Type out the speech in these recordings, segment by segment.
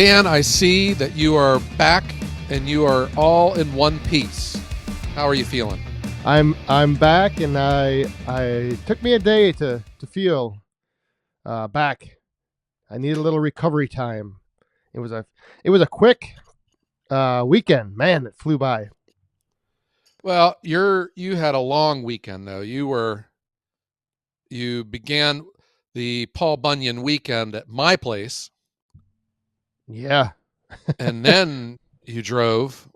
Dan, I see that you are back and you are all in one piece. How are you feeling? I'm back, and I took me a day to feel back. I need a little recovery time. It was a quick weekend. Man, it flew by. Well, you had a long weekend though. You began the Paul Bunyan weekend at my place, Yeah. and then you drove.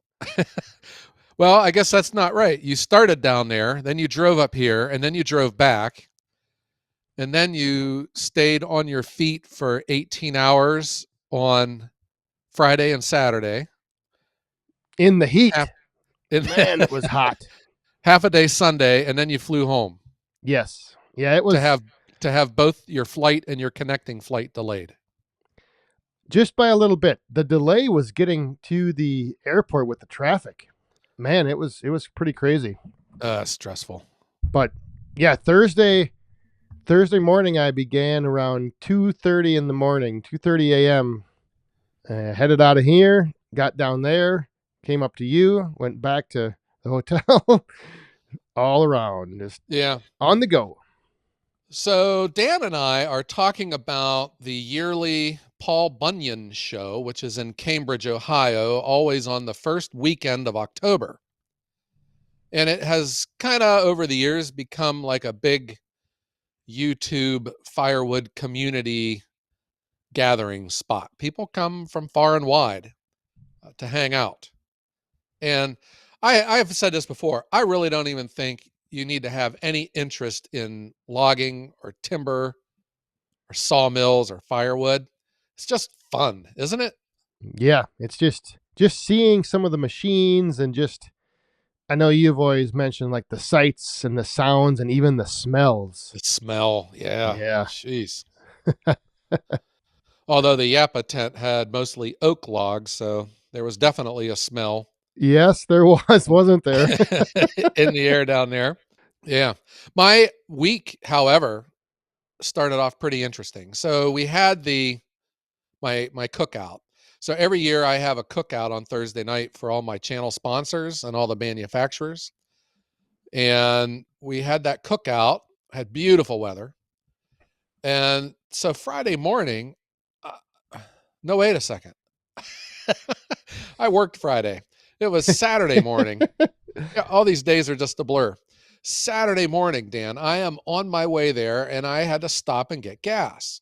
Well, I guess that's not right. You started down there, then you drove up here, and then you drove back, and then you stayed on your feet for 18 hours on Friday and Saturday. In the heat. Half, in, Man, it was hot. half a day Sunday, and then you flew home Yes. Yeah, it to was have to have both your flight and your connecting flight delayed. just by a little bit. The delay was getting to the airport with the traffic. Man, it was pretty crazy. Stressful. But yeah, Thursday morning I began around 2:30 in the morning, 2:30 a.m. Headed out of here, got down there, came up to you, went back to the hotel, all around, just Yeah. on the go. So Dan and I are talking about the yearly Paul Bunyan Show, which is in Cambridge, Ohio, always on the first weekend of October. And it has kind of over the years become like a big YouTube firewood community gathering spot. People come from far and wide to hang out. And I've said this before. I really don't even think you need to have any interest in logging or timber or sawmills or firewood. It's just fun, isn't it? Yeah, it's just seeing some of the machines and just I know you've always mentioned like the sights and the sounds and even the smells. The smell, yeah. Yeah. Jeez. Although the Yappa tent had mostly oak logs, so there was definitely a smell Yes, there was, wasn't there? in the air down there. Yeah. My week, however, started off pretty interesting. So we had my cookout. So every year I have a cookout on Thursday night for all my channel sponsors and all the manufacturers. And we had that cookout, had beautiful weather. And so Friday morning, no, wait a second. I worked Friday. It was Saturday morning. Yeah, all these days are just a blur. Saturday morning, Dan, I am on my way there and I had to stop and get gas.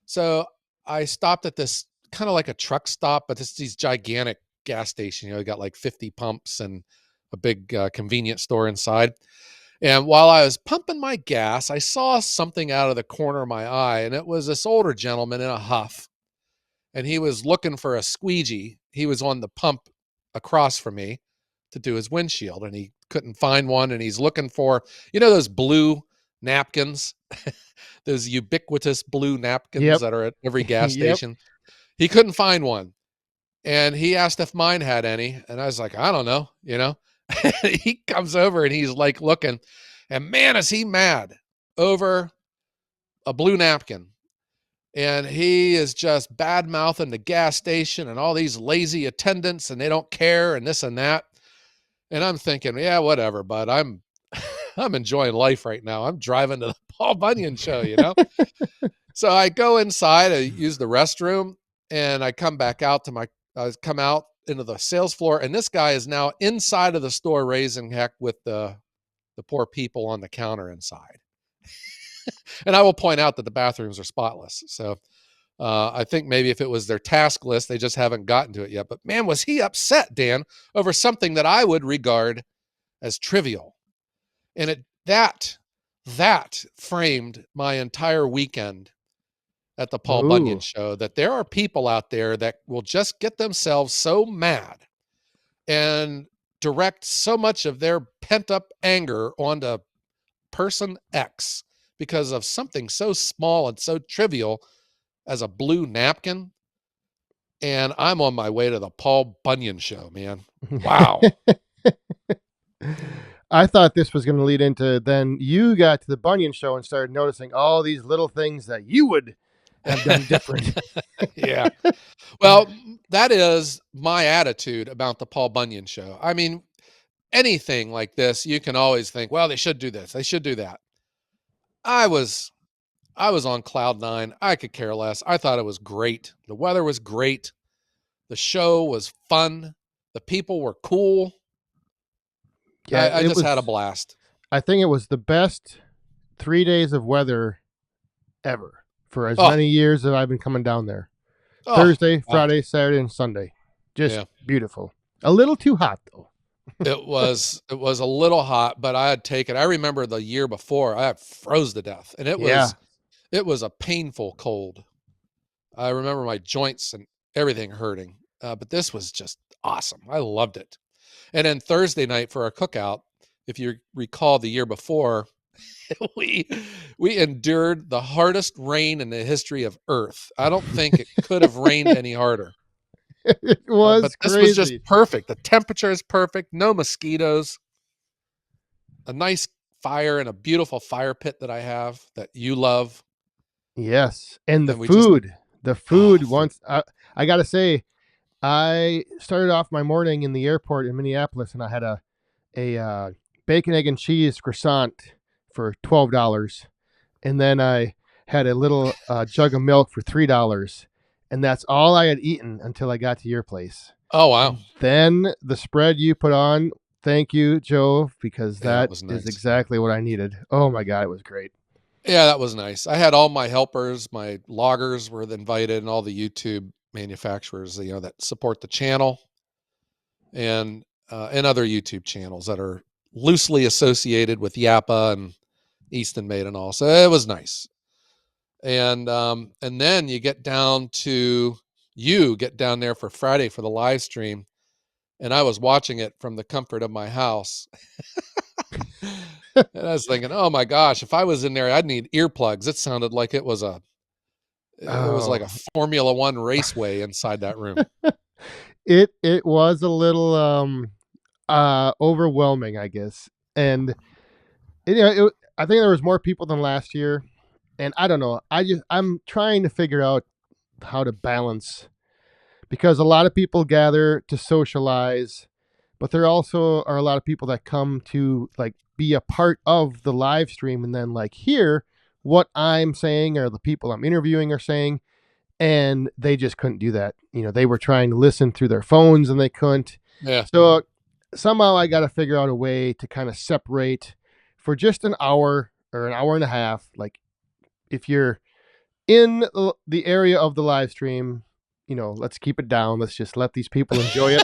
So I stopped at this kind of like a truck stop, but it's these gigantic gas station. You got like 50 pumps and a big convenience store inside. And while I was pumping my gas, I saw something out of the corner of my eye, and it was this older gentleman in a huff. And he was looking for a squeegee. He was on the pump across from me to do his windshield, and he couldn't find one. And he's looking for, those blue napkins, those ubiquitous blue napkins Yep. that are at every gas Yep. station. He couldn't find one. And he asked if mine had any. And I was like, I don't know, He comes over and he's like looking, and man, is he mad over a blue napkin. And he is just bad mouthing the gas station and all these lazy attendants, and they don't care and this and that. And I'm thinking, yeah, whatever, but I'm enjoying life right now. I'm driving to the Paul Bunyan Show, So I go inside, I use the restroom, and I come back out come out into the sales floor, and this guy is now inside of the store raising heck with the poor people on the counter inside. And I will point out that the bathrooms are spotless. So I think maybe if it was their task list, they just haven't gotten to it yet. But man, was he upset, Dan, over something that I would regard as trivial. And that framed my entire weekend at the Paul Bunyan Ooh. Show, that there are people out there that will just get themselves so mad and direct so much of their pent up anger onto person X because of something so small and so trivial as a blue napkin. And I'm on my way to the Paul Bunyan Show, man. Wow. I thought this was going to lead into then you got to the Bunyan Show and started noticing all these little things that you would have done different. Yeah. Well, that is my attitude about the Paul Bunyan Show. I mean, anything like this, you can always think, well, they should do this, they should do that. I was I was on cloud nine. I could care less. I thought it was great. The weather was great. The show was fun. The people were cool. Yeah, I it just was. had a blast. I think it was the best 3 days of weather ever for as Oh, many years that I've been coming down there. oh, Thursday, God. Friday, Saturday, and Sunday. Just Yeah. beautiful. A little too hot though. It was a little hot, but I had taken. I remember the year before, I had froze to death, and Yeah. it was a painful cold. I remember my joints and everything hurting, but this was just awesome. I loved it. And then Thursday night for our cookout, if you recall the year before, we we endured the hardest rain in the history of Earth. I don't think it could have rained any harder. It But was this was just crazy. perfect. The temperature is perfect. No mosquitoes. A nice fire and a beautiful fire pit that I have that you love. Yes. And the And we just food. The oh, food food. once I gotta say, I started off my morning in the airport in Minneapolis and I had a bacon, egg, and cheese croissant for $12. And then I had a little jug of milk for $3. And that's all I had eaten until I got to your place. Oh wow. Then the spread you put on, thank you, Joe, because Yeah, it that was is nice. exactly what I needed. Oh my God, it was great. Yeah, that was nice. I had all my helpers, my loggers were invited, and all the YouTube manufacturers, that support the channel, and other YouTube channels that are loosely associated with Yappa and Easton Made and all. So it was nice. And then you get down there for Friday for the live stream, and I was watching it from the comfort of my house. And I was thinking, oh my gosh, if I was in there, I'd need earplugs. It sounded like it was like Oh, a Formula One raceway inside that room. it was a little overwhelming, I guess. And I think there was more people than last year, and I don't know. I'm trying to figure out how to balance because a lot of people gather to socialize, but there also are a lot of people that come to like be a part of the live stream and then like hear what I'm saying or the people I'm interviewing are saying, and they just couldn't do that. They were trying to listen through their phones and they couldn't. Yeah. So somehow I got to figure out a way to kind of separate for just an hour or an hour and a half. Like if you're in the area of the live stream, let's keep it down. Let's just let these people enjoy it.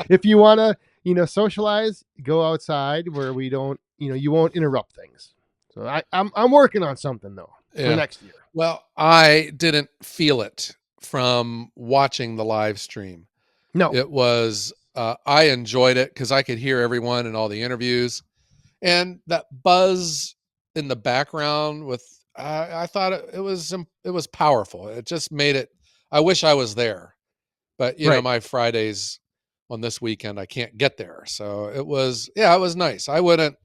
If you want to, socialize, go outside where we don't, you won't interrupt things. So I'm working on something though for Yeah. next year. Well, I didn't feel it from watching the live stream. No, It was, I enjoyed it because I could hear everyone in all the interviews, and that buzz in the background with, I thought it was powerful. It just made it. I wish I was there, but right. my Fridays on this weekend, I can't get there. So it was nice. I wouldn't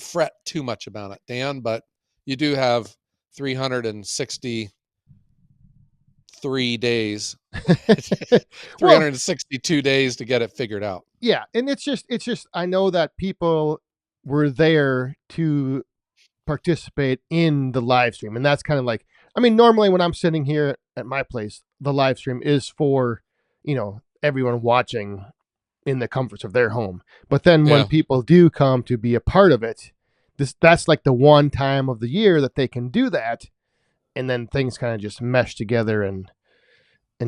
fret too much about it, Dan, but you do have 363 days, Well, 362 days to get it figured out. yeah, and it's just I know that people were there to participate in the live stream, and that's kind of like I mean normally when I'm sitting here at my place, the live stream is for, everyone watching in the comforts of their home. But then when Yeah. people do come to be a part of it, that's like the one time of the year that they can do that, and then things kind of just mesh together and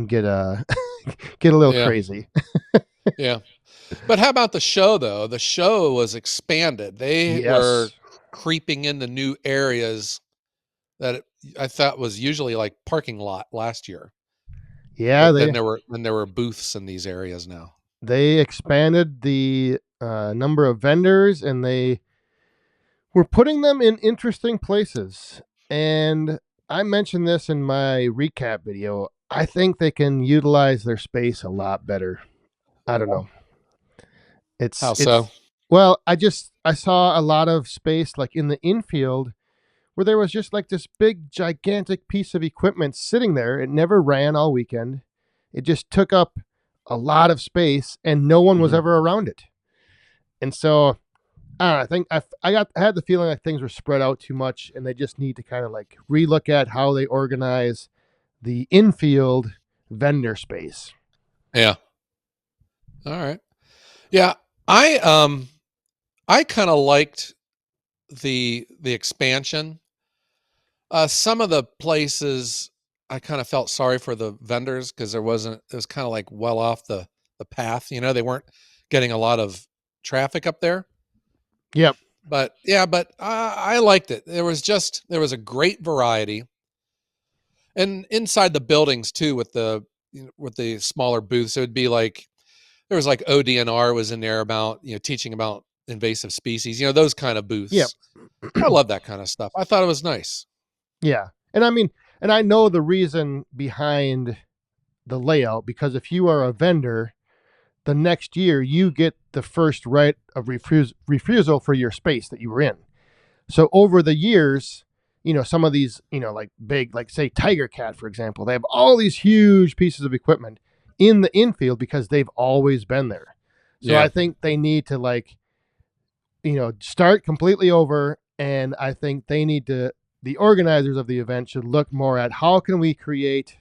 get get a little Yeah. crazy. Yeah. But how about the show though? The show was expanded. They were Yes. creeping into new areas that I thought was usually like parking lot last year. Yeah, But then they there were booths in these areas now. they expanded the number of vendors and they were putting them in interesting places. And I mentioned this in my recap video. I think they can utilize their space a lot better. I don't know. How It's so? well, I saw a lot of space like in the infield where there was just like this big, gigantic piece of equipment sitting there. It never ran all weekend. It just took up a lot of space, and no one was Mhm. ever around it. And so I think I had the feeling like things were spread out too much, and they just need to kind of like relook at how they organize the infield vendor space. Yeah. All right. Yeah. I kind of liked the expansion. Some of the places I kind of felt sorry for the vendors because it was kind of like well off the path. They weren't getting a lot of traffic up there. Yep. But yeah, but I liked it. There was a great variety, and inside the buildings too, with with the smaller booths, it would be like there was like ODNR was in there about teaching about invasive species, those kind of Yep. booths. I love that kind of stuff. I thought it was nice. Yeah. And I mean, and I know the reason behind the layout, because if you are a vendor, the next year you get the first right of refusal for your space that you were in. So over the years, some of these, like big, like say Tiger Cat, for example, they have all these huge pieces of equipment in the infield because they've always been there. So I Yeah, think they need to like, start completely over. And I think the organizers of the event should look more at how can we create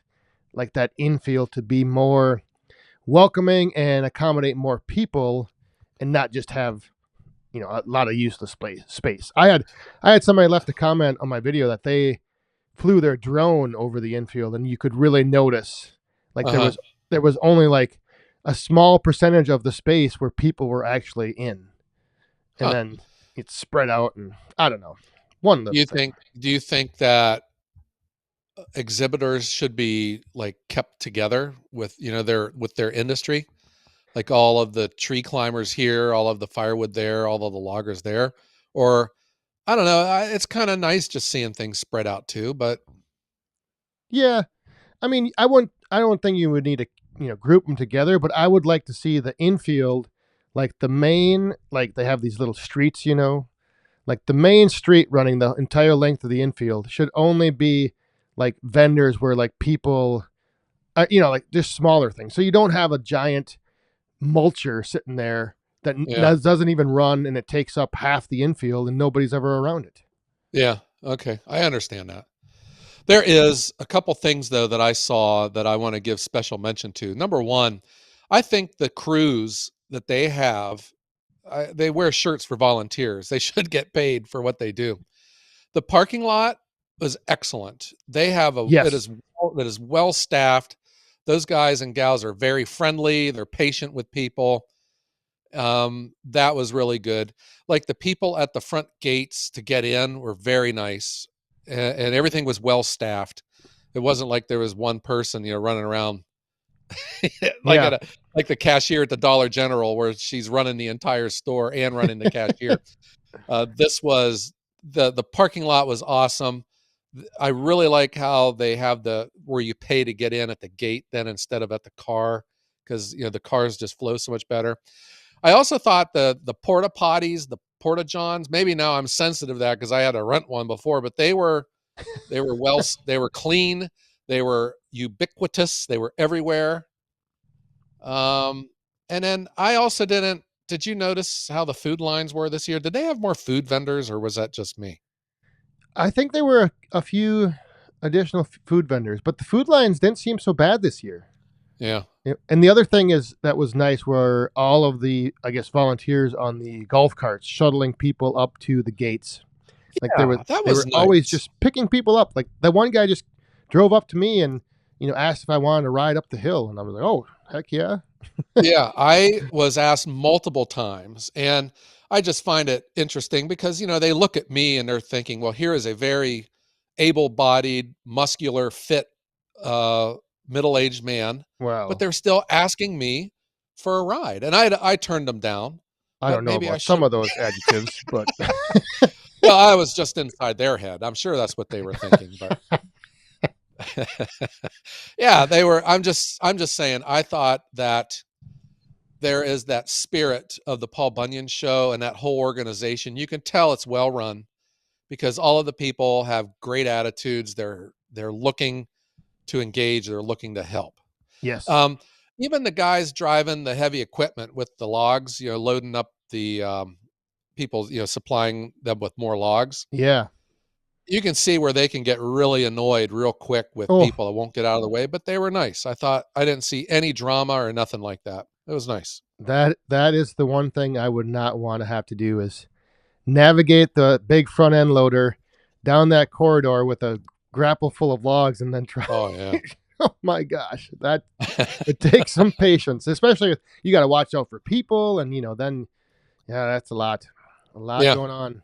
like that infield to be more welcoming and accommodate more people and not just have a lot of useless space. I had somebody left a comment on my video that they flew their drone over the infield, and you could really notice like uh-huh. there was only like a small percentage of the space where people were actually in, and Huh. then it's spread out, and I don't know, one little thing. Do you think that exhibitors should be like kept together with their industry? Like all of the tree climbers here, all of the firewood there, all of the loggers there, or I don't know. It's kind of nice just seeing things spread out too. But Yeah, I mean, I don't think you would need to group them together, but I would like to see the infield, like the main, like they have these little streets, like the main street running the entire length of the infield should only be like vendors where like people, like just smaller things. So you don't have a giant mulcher sitting there that yeah, doesn't even run and it takes up half the infield and nobody's ever around it. yeah, okay, I understand that. There is a couple things though that I saw that I want to give special mention to. Number one, I think the crews that they have, they wear shirts for volunteers. They should get paid for what they do. The parking lot was excellent. They have Yes. it is well staffed. Those guys and gals are very friendly. They're patient with people. That was really good. Like the people at the front gates to get in were very nice, and everything was well staffed. It wasn't like there was one person, running around like Yeah. like the cashier at the Dollar General, where she's running the entire store and running the cashier. This was the parking lot was awesome. I really like how they have the where you pay to get in at the gate then instead of at the car because the cars just flow so much better. I also thought the porta potties, the porta johns. Maybe now I'm sensitive to that because I had to rent one before, but they were clean, they were ubiquitous, they were everywhere. Um, and then I also didn't. Did you notice how the food lines were this year? Did they have more food vendors, or was that just me? I think there were a few additional food vendors, but the food lines didn't seem so bad this year. Yeah, Yeah. And the other thing is that was nice were all of the, I guess, volunteers on the golf carts shuttling people up to the gates. Like yeah, that they was were always nice. just picking people up. Like the one guy just drove up to me and asked if I wanted to ride up the hill, and I was like, "Oh, heck yeah!" Yeah, I was asked multiple times, and I just find it interesting because they look at me and they're thinking, well, here is a very able-bodied, muscular, fit, uh, middle-aged man, but Wow. they're still asking me for a ride, and I turned them down, I but don't know maybe I about some should. of those adjectives, but Well, I was just inside their head. I'm sure that's what they were thinking, but yeah, they were. I'm just saying. I thought that there is that spirit of the Paul Bunyan Show and that whole organization. You can tell it's well run. because all of the people have great attitudes. They're looking to engage. They're looking to help. Yes. Um, Even the guys driving the heavy equipment with the logs, loading up the people, supplying them with more logs. Yeah. You can see where they can get really annoyed real quick with Oh, people that won't get out of the way, but they were nice. I didn't see any drama or nothing like that. It was nice. that is the one thing I would not want to have to do is navigate the big front end loader down that corridor with a grapple full of logs and then try. Oh yeah. Oh my gosh, that it takes some patience, especially if you got to watch out for people, and then yeah, that's a lot Yeah. going on.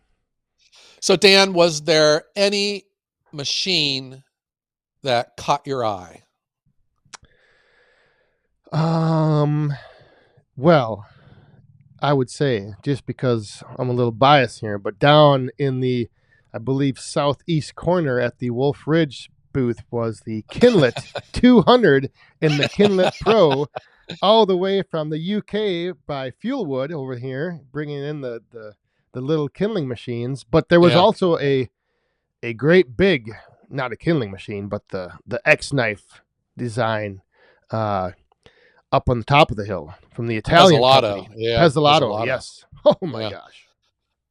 So Dan, was there any machine that caught your eye? Well, I would say, just because I'm a little biased here, but down in the, I believe, southeast corner at the Wolf Ridge booth was the Kinlet 200 and the Kinlet Pro, all the way from the UK by Fuelwood over here, bringing in the little kindling machines. But there was Yeah. also a great big, not a kindling machine, but the X knife design, up on the top of the hill from the Italian company. Yeah. Pezzolato, yes. Oh my Yeah. gosh.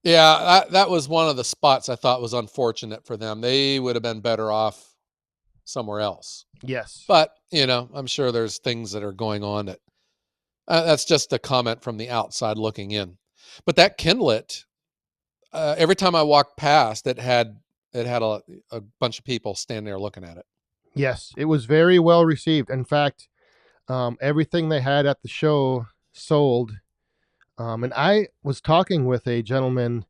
Yeah, that was one of the spots I thought was unfortunate for them. They would have been better off somewhere else. Yes. But, I'm sure there's things that are going on that's just a comment from the outside looking in. But that Kindlet, every time I walked past, it had a bunch of people standing there looking at it. Yes, it was very well received. In fact, everything they had at the show sold. And I was talking with a gentleman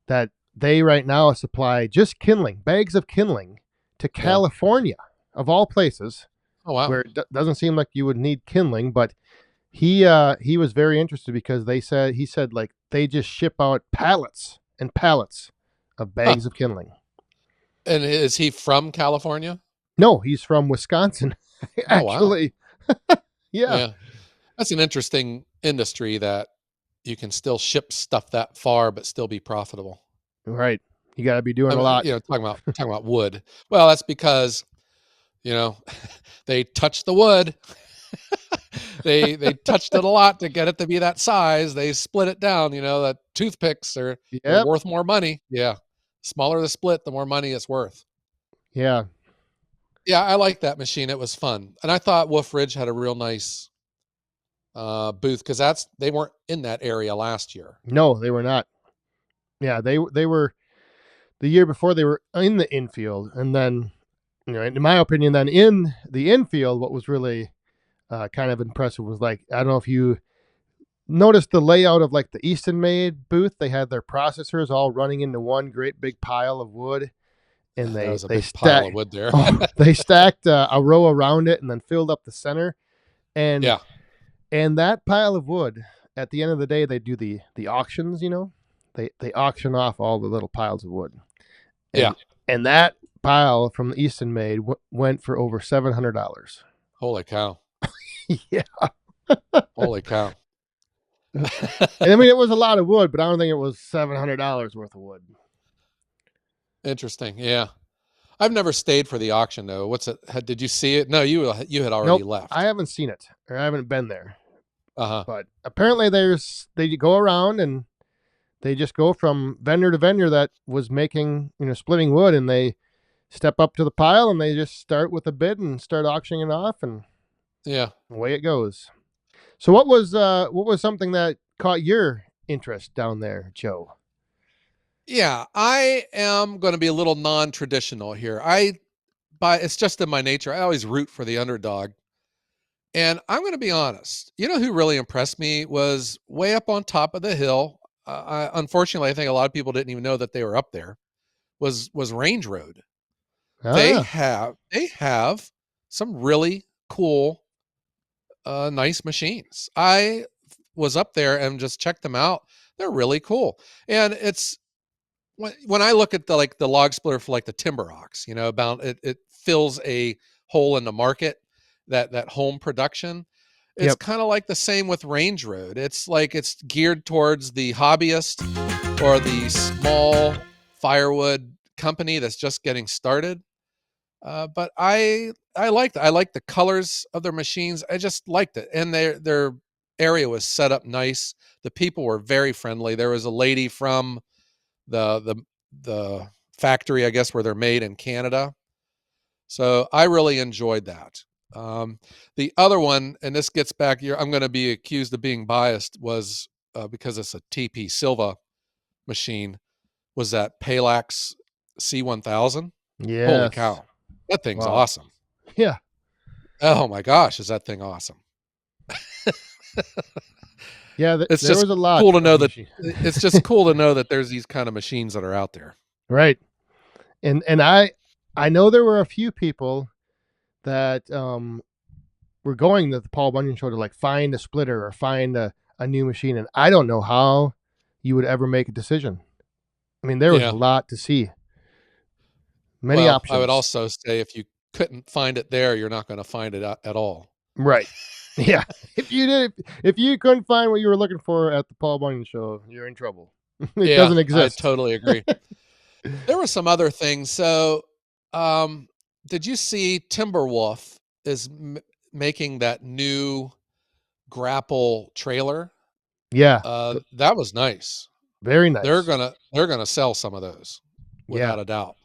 that they right now supply just kindling, bags of kindling to Yeah. California, of all places, Oh wow. where it doesn't seem like you would need kindling. But he was very interested because he said like they just ship out pallets and pallets of Huh. bags of kindling. And is he from California? No, he's from Wisconsin. Oh wow. Actually, yeah, Yeah. That's an interesting industry that you can still ship stuff that far but still be profitable. right. You got to be doing I a mean, lot. talking about wood. Well, that's because, they touch the wood. They touched it a lot to get it to be that size. They split it down, that toothpicks they're Yep. worth more money. Yeah. Smaller the split, the more money it's worth. Yeah. Yeah, I like that machine. It was fun. And I thought Wolf Ridge had a real nice booth because they weren't in that area last year. No, they were not. Yeah, they were the year before. They were in the infield, and then in my opinion, then in the infield, what was really kind of impressive was, like, I don't know if you noticed the layout of like the Easton Made booth. They had their processors all running into one great big pile of wood, and That was a they big pile of stacked wood there. they stacked a row around it and then filled up the center. And Yeah. and that pile of wood, at the end of the day, they do the auctions. They auction off all the little piles of wood. And, Yeah. and that pile from the Easton Made went for over $700. Holy cow. Yeah. Holy cow. And I mean, it was a lot of wood, but I don't think it was $700 worth of wood. Interesting. Yeah. I've never stayed for the auction though. What's it? Did you see it? No, you had already Nope, left. I haven't seen it, or I haven't been there. Uh-huh. But apparently they go around and they just go from vendor to vendor that was making, splitting wood, and they step up to the pile and they just start with a bid and start auctioning it off, and Yeah. away it goes. So what was something that caught your interest down there, Joe? Yeah, I am going to be a little non-traditional here. It's just in my nature. I always root for the underdog. And I'm going to be honest. You know who really impressed me was way up on top of the hill. Unfortunately, I think a lot of people didn't even know that they were up there. Was Range Road. They have some really cool, nice machines. I was up there and just checked them out. They're really cool, and it's when I look at the log splitter for like the timber ox, about it fills a hole in the market, that home production. It's Yep. kind of like the same with Range Road. It's like it's geared towards the hobbyist or the small firewood company that's just getting started. But I liked it. I liked the colors of their machines. I just liked it, and their area was set up nice. The people were very friendly. There was a lady from the factory, I guess, where they're made in Canada. So I really enjoyed that. Um, the other one, and this gets back, I'm going to be accused of being biased, was because it's a TP Silva machine, was that Palax C1000. Holy Yes. cow. That thing's Wow. awesome. Yeah. Oh my gosh, is that thing awesome. Yeah. It's There just was a lot cool to of know that machine. it's just cool to know that there's these kind of machines that are out there. Right. And I know there were a few people that were going to the Paul Bunyan Show to like find a splitter or find a new machine, and I don't know how you would ever make a decision. I mean, there was a Yeah. lot to see, many Well, I would options. also say if you couldn't find it there, you're not going to find it at all. Right. Yeah. If you couldn't find what you were looking for at the Paul Bunyan Show, you're in trouble. It Yeah, doesn't I exist. totally agree. There were some other things. So, did you see Timberwolf is making that new grapple trailer? Yeah. That was nice. Very They're nice. gonna sell some of those Yeah. without a doubt.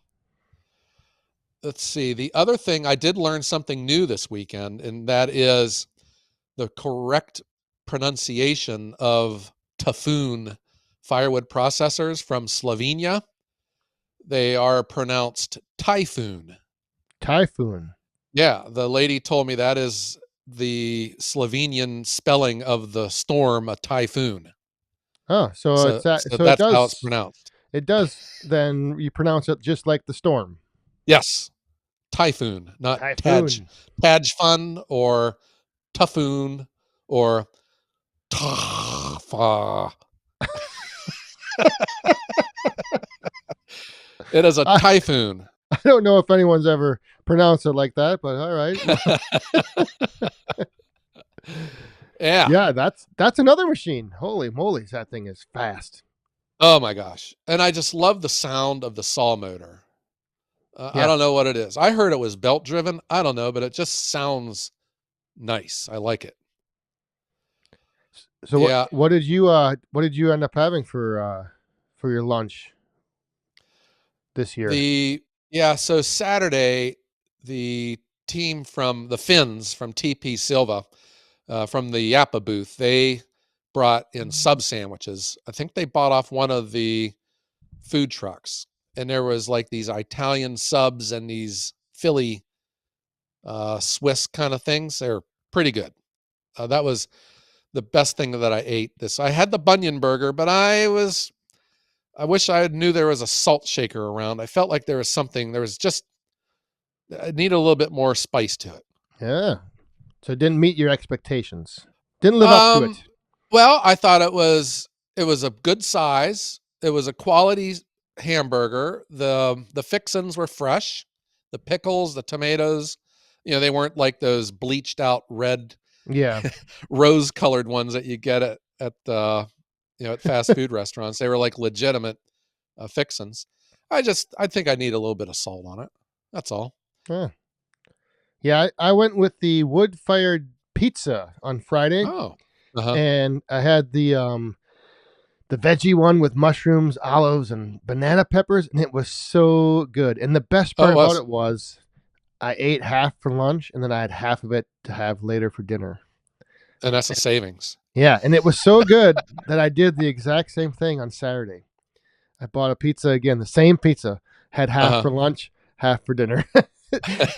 Let's see. The other thing, I did learn something new this weekend, and that is the correct pronunciation of Typhoon firewood processors from Slovenia. They are pronounced Typhoon. Typhoon. Yeah, the lady told me that is the Slovenian spelling of the storm, a typhoon. Oh, so So so it that's how it's does pronounced. it does then you pronounce it just like the storm. Yes, typhoon, not Typhoon. Taj fun or typhoon or tafa. It is a I, typhoon. I don't know if anyone's ever pronounced it like that, but all right. Yeah. Yeah, that's another machine. Holy moly, that thing is fast. Oh my gosh. And I just love the sound of the saw motor. I Yeah. don't know what it is. I heard it was belt driven. I don't know, but it just sounds nice. I like it. So Yeah. what did you end up having for your lunch this year? The yeah, so Saturday, the team from the Finns from TP Silva, from the Yappa booth, they brought in sub sandwiches. I think they bought off one of the food trucks, and there was like these Italian subs and these Philly Swiss kind of things. They're pretty good. That was the best thing that I ate. This I had the Bunyan burger, but I wish I knew there was a salt shaker around. I felt like there was something. There was just I needed a little bit more spice to it. Yeah. So it didn't meet your expectations. Didn't live up to Um, it. well, I thought it was a good size. It was a quality hamburger. The fixins were fresh. The pickles, the tomatoes, they weren't like those bleached out red Yeah. rose colored ones that you get at fast food restaurants. They were like legitimate fixins. I think I need a little bit of salt on it. That's all. Huh. Yeah, I went with the wood fired pizza on Friday, Oh, uh-huh. and I had the veggie one with mushrooms, olives, and banana peppers, and it was so good. And the best Oh, part it about was. it was I ate half for lunch, and then I had half of it to have later for dinner. And that's a savings. Yeah, and it was so good that I did the exact same thing on Saturday. I bought a pizza again, the same pizza, had half Uh-huh. for lunch, half for dinner.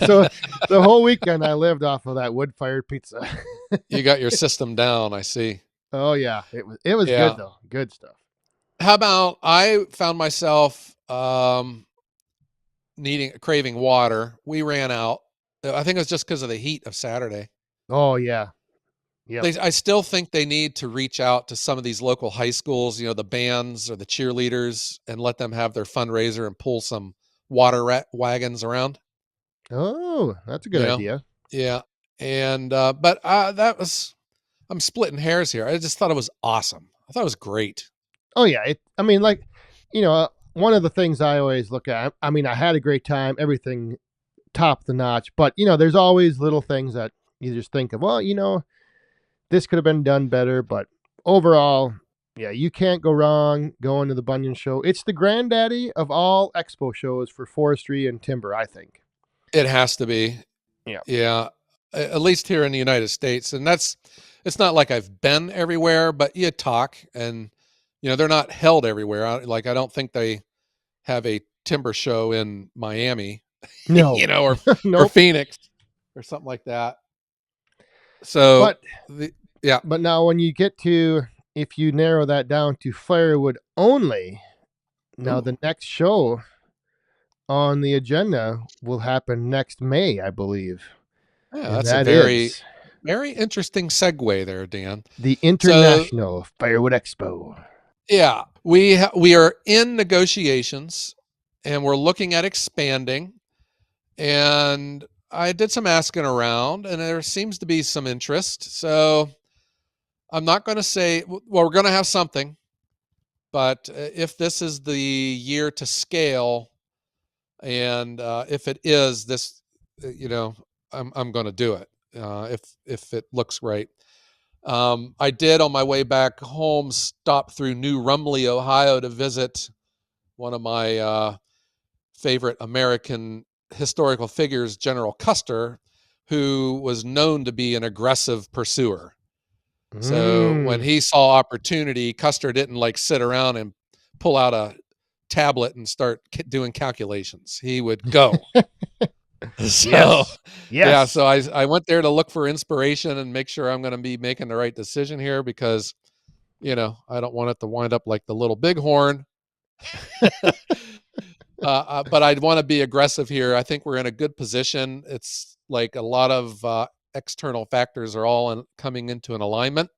So the whole weekend I lived off of that wood fired pizza. You got your system down, I see. Oh yeah, it was good Yeah. though, good stuff. How about I found myself craving water. We ran out. I think it was just because of the heat of Saturday. Oh yeah, yep. I still think they need to reach out to some of these local high schools, the bands or the cheerleaders, and let them have their fundraiser and pull some wagons around. Oh, that's a good You know, idea. yeah. And but I'm splitting hairs here. I just thought it was awesome. I thought it was great. Oh yeah, I mean, like, you know, one of the things I always look at, I mean, I had a great time, everything top the notch, but there's always little things that you just think of, well, this could have been done better, but overall, yeah, you can't go wrong going to the Bunyan Show. It's the granddaddy of all expo shows for forestry and timber, I think. It has to be. Yeah. Yeah. At least here in the United States. And it's not like I've been everywhere, but you talk and, they're not held everywhere. Like, I don't think they have a timber show in Miami, No. or Nope. Phoenix or something like that. So, But yeah. but now when you get to, if you narrow that down to firewood only, now Ooh, the next show on the agenda will happen next May, I believe. yeah, And that's a that very, is very interesting segue there, Dan. the So, International Firewood Expo. yeah, we are in negotiations and we're looking at expanding. And I did some asking around, and there seems to be some interest. So I'm not going to say, well, we're going to have something, but if this is the year to scale, and if it is this, I'm going to do it if it looks right. I did on my way back home stop through New Rumley, Ohio, to visit one of my favorite American historical figures, General Custer, who was known to be an aggressive pursuer. So when Mm. he saw opportunity, Custer didn't like sit around and pull out a tablet and start doing calculations. He would go. So, Yes. yeah, Yes. so I went there to look for inspiration and make sure I'm going to be making the right decision here because, I don't want it to wind up like the Little Bighorn. But I'd want to be aggressive here. I think we're in a good position. It's like a lot of external factors are all coming into an alignment.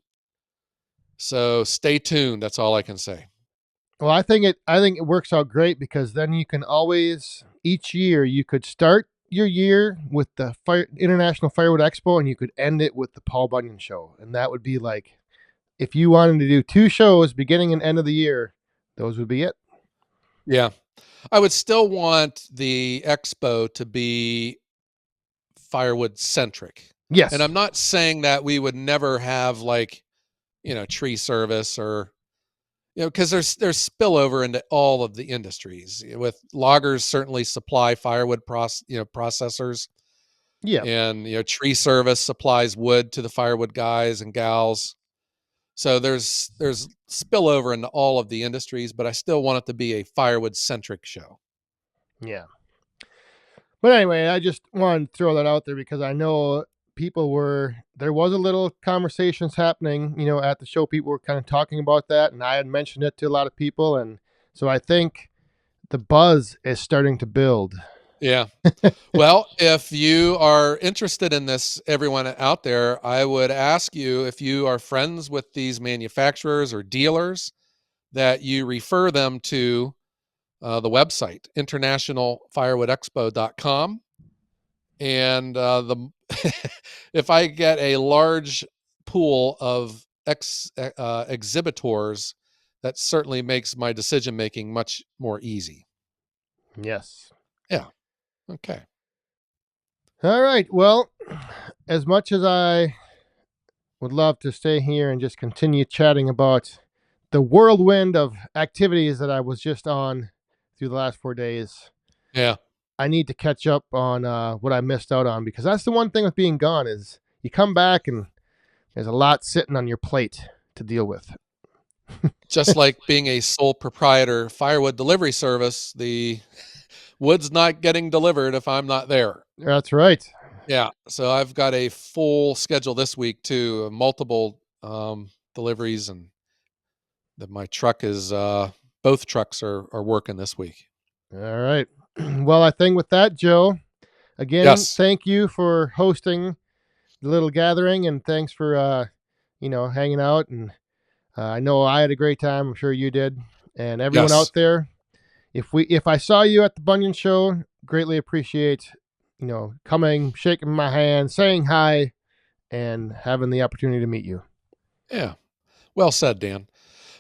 So stay tuned. That's all I can say. Well, I think it works out great because then you can always, each year you could start your year with the International Firewood Expo and you could end it with the Paul Bunyan Show. And that would be like, if you wanted to do two shows beginning and end of the year, those would be it. Yeah. I would still want the expo to be firewood centric. And Yes. I'm not saying that we would never have like, tree service or, because there's spillover into all of the industries. With loggers certainly supply firewood processors, Yeah. and tree service supplies wood to the firewood guys and gals. So there's spillover into all of the industries, but I still want it to be a firewood centric show. Yeah. But anyway, I just wanted to throw that out there because I know there was a little conversations happening, at the show. People were kind of talking about that, and I had mentioned it to a lot of people. And so I think the buzz is starting to build. Yeah. Well, if you are interested in this, everyone out there, I would ask you, if you are friends with these manufacturers or dealers, that you refer them to the website, internationalfirewoodexpo.com. And if I get a large pool of exhibitors, that certainly makes my decision making much more easy. Yes. Yeah. Okay. All right. Well, as much as I would love to stay here and just continue chatting about the whirlwind of activities that I was just on through the last 4 days, Yeah. I need to catch up on what I missed out on, because that's the one thing with being gone is you come back and there's a lot sitting on your plate to deal with. Just like being a sole proprietor firewood delivery service, the wood's not getting delivered if I'm not there. That's right. Yeah. So I've got a full schedule this week too, multiple deliveries, and that my truck is both trucks are working this week. All right. Well, I think with that, Joe, again, Yes. thank you for hosting the little gathering, and thanks for hanging out. And I know I had a great time. I'm sure you did, and everyone Yes. out there. If I saw you at the Bunyan Show, greatly appreciate coming, shaking my hand, saying hi, and having the opportunity to meet you. Yeah. Well said, Dan.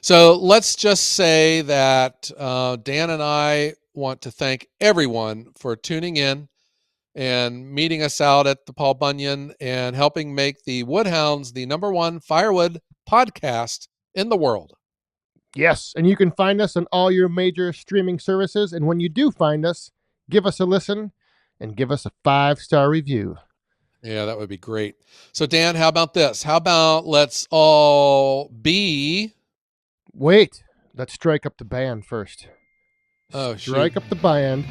So let's just say that Dan and I want to thank everyone for tuning in and meeting us out at the Paul Bunyan and helping make the Woodhounds the #1 firewood podcast in the world. Yes, and you can find us on all your major streaming services. And when you do find us, give us a listen and give us a 5-star review. Yeah, that would be great. So, Dan, how about this? How about let's all be. Wait, let's strike up the band first. Oh, shoot. Strike up the band.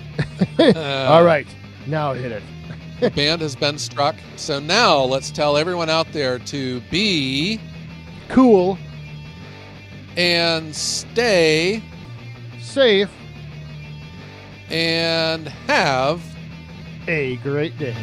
All Uh, right, now hit it. the band has been struck. So now let's tell everyone out there to be Cool, and stay safe, and have a great day.